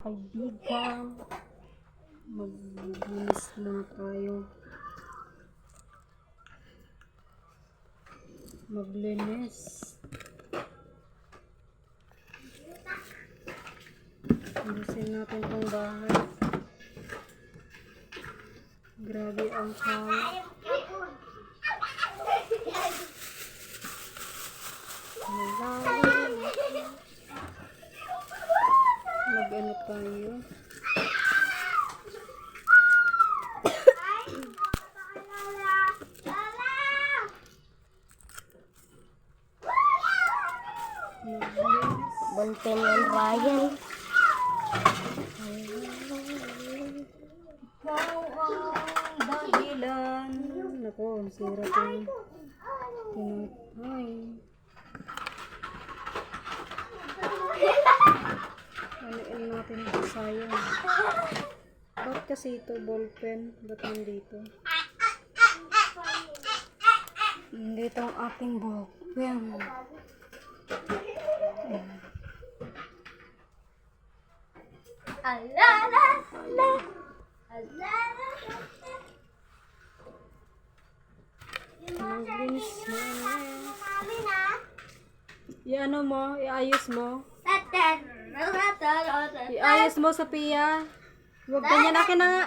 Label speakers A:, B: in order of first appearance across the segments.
A: Kaibigan, maglinis muna tayo. Maglinis. Alisin natin tong bahay. Grabe ang kalat. Mag-ano tayo?
B: Buntin ng Ryan.
A: Ikaw ang dahilan. Naku, sira itong tinapay. Aliin natin ito, sayang. Ba't kasi ito ballpen? Ba't nandito? Nandito ang ating ballpen. I-ano mo? I-ayos mo? I-ayos mo, Sophia. Huwag ganyan, akin na nga.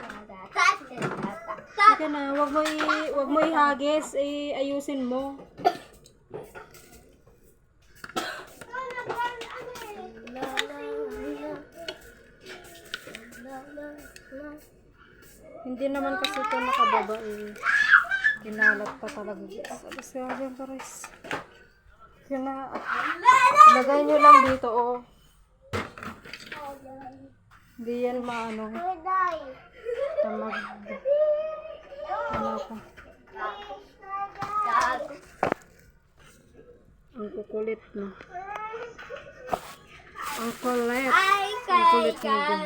A: Akin na, huwag mo ihagis. Ayusin mo. Hindi naman kasi ito nakababa Kinalat pa talaga. Sabas ka dyan, Paris. Lagay nyo lang dito, oh. Hindi yan maano. Tamag. Ano pa? Ang kukulit na. Ang kulit. Ang kulit na din.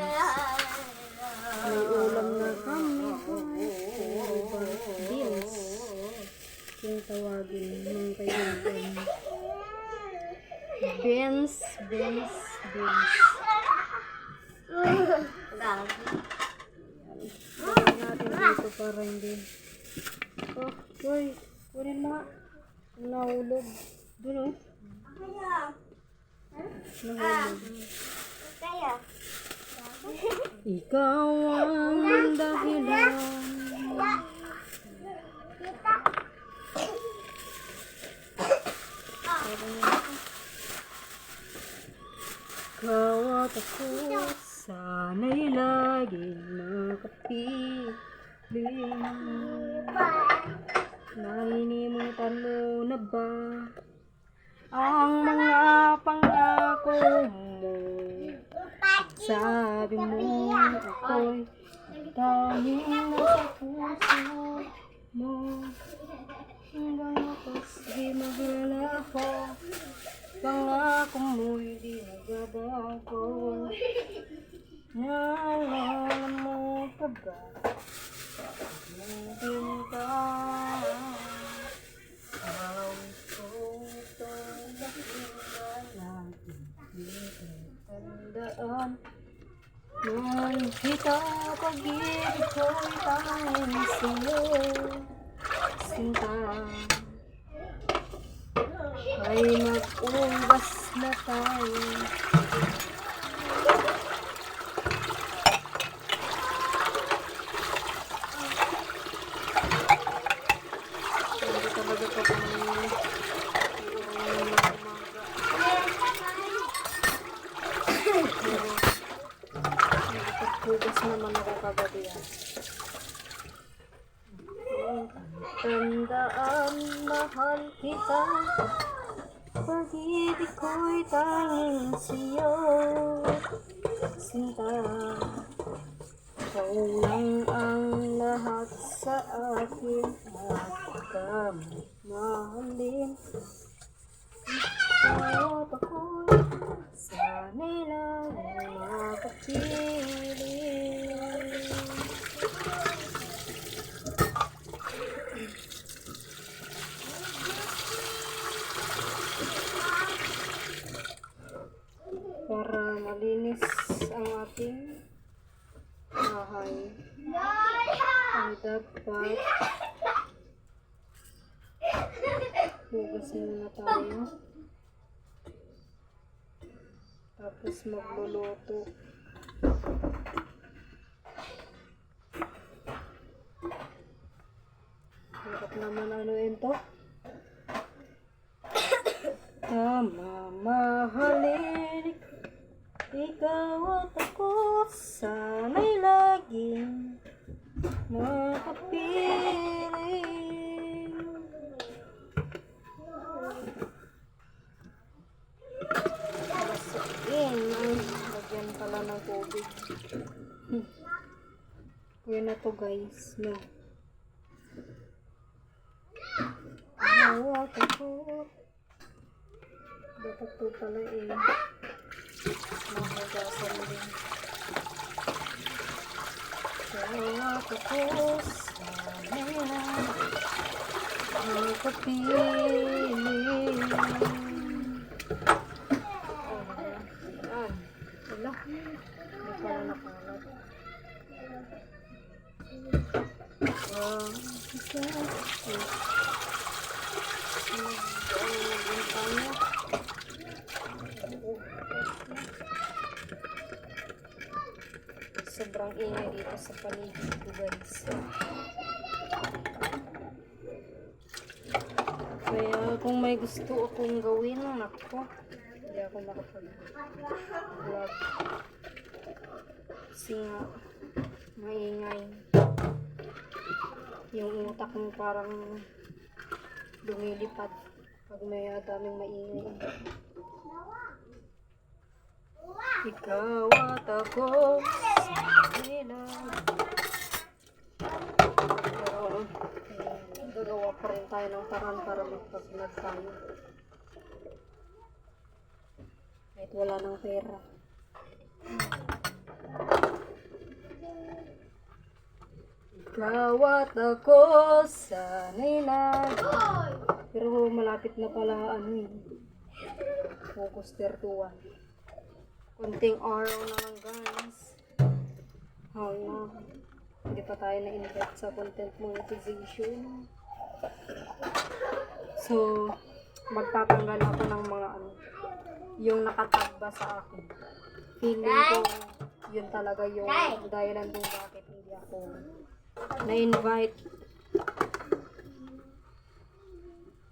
A: May ulam na kami. Beans. Yung tawagin ng kaibigan. Beans. Lagyan natin dito para hindi. Oh, boy. Kunin mo nga. Nahulog. Doon, oh. Nahulog. Ikaw ang dahilan. Ikaw at ako sana'y laging makapiling. Nalilimutan mo na ba ang mga pangako mo? Sabi mo ako'y tanging nasa puso mo. Hanggang wakas di maglala ko. Pangako mo'y di nagbabago. Naalala mo pa ba? Hindi ka. Bawat ko itong dahilan natin tandaan. Nung kita pag-ibig ko'y tanging sa'yo, sinta. Ay mag-uwas na tayo. Talaga talaga pa hugas naman ako kagabi yan. Tandaan, mahal kita. Pag-ibig ko'y tanging sa'yo, sinta. Ikaw lang ang lahat sa akin at kami mahalin. Ikaw at ako'y sana'y lang makapiling. Para malinis ang ating dapat hugasin muna tayo. Tapos magluluto. Hirap naman ano yun to. Mamahalin ikaw at ako, sana'y laging makapiling. Masukin. Lagyan pala ng tubig. Kaya na to guys. No. Hawak ako. Dapat to pala eh. Mahugasan din. Hawak ako. Sana ang kapiling. Wala. Hindi pala nakalat. Sobrang ingay dito sa paligid ko guys. Kaya kung may gusto akong gawin, nako, hindi ako makapag-vlog. Kasi nga, maingay. Yung utak mo parang lumilipad pag may daming maingay. Ikaw at ako sa ilang. Pero gagawa pa rin tayo ng paraan para magpag-vlog tayo. Kahit wala ng pera. Ikaw at ako sana'y lagi. Pero malapit na pala ano eh. August 31. Kunting araw na lang guys. Hindi pa tayo na-invite sa content monetization. So, magtatanggal ako ng mga ano, yung nakatag ba sa akin. Feeling ko, yun talaga yung dahilan kung bakit hindi ako na-invite.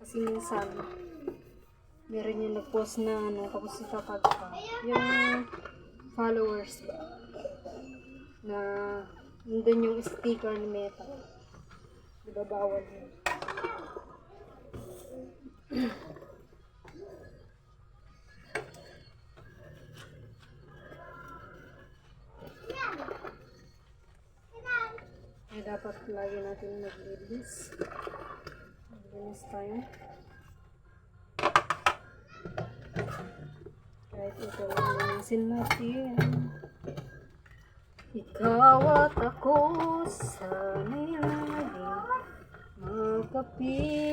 A: Kasi minsan, meron yung nag-post na ano, tapos itatag pa. Yung followers ba? Na nandun yung sticker ni Meta. Diba bawal yun? Ay dapat lagi natin mag-release. Mag-release tayo. Kahit ito lang linisin natin. Ikaw at ako sana'y laging magkapiling.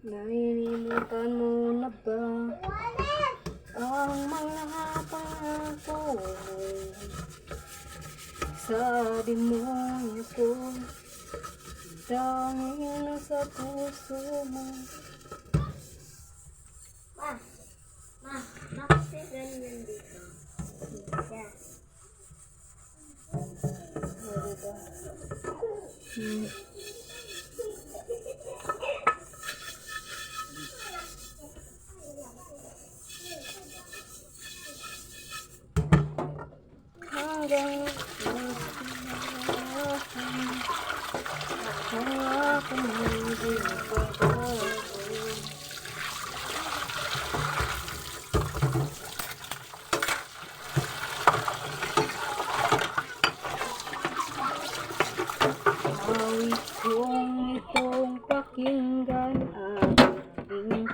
A: Nainimutan mo na ba ang mga pangako mo? Sabi mo ako tanging nasa puso mo.
B: Bakit ganyan dito? Yes.
A: Hanggang ako hindi magbabago. Awit kong itong pakinggan at aking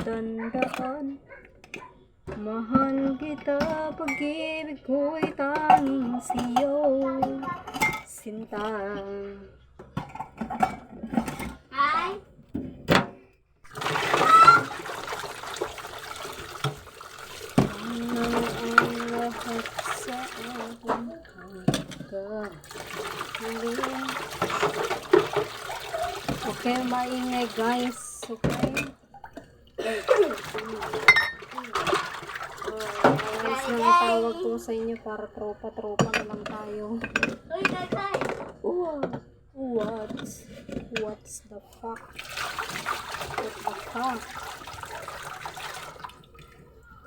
A: tandaan. Mahal kita, pag-ibig ko'y tanging siyo, sinta.
B: Hi.
A: Arlene. Okay, maingay guys. Okay? Ayos lang ang tawag ko sa inyo para tropa-tropa na lang tayo.
B: Uy, tatay.
A: What's the fuck? What the fuck?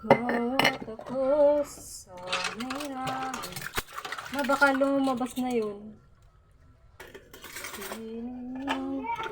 A: Kawat ako sa nila. Baka lumabas na yun.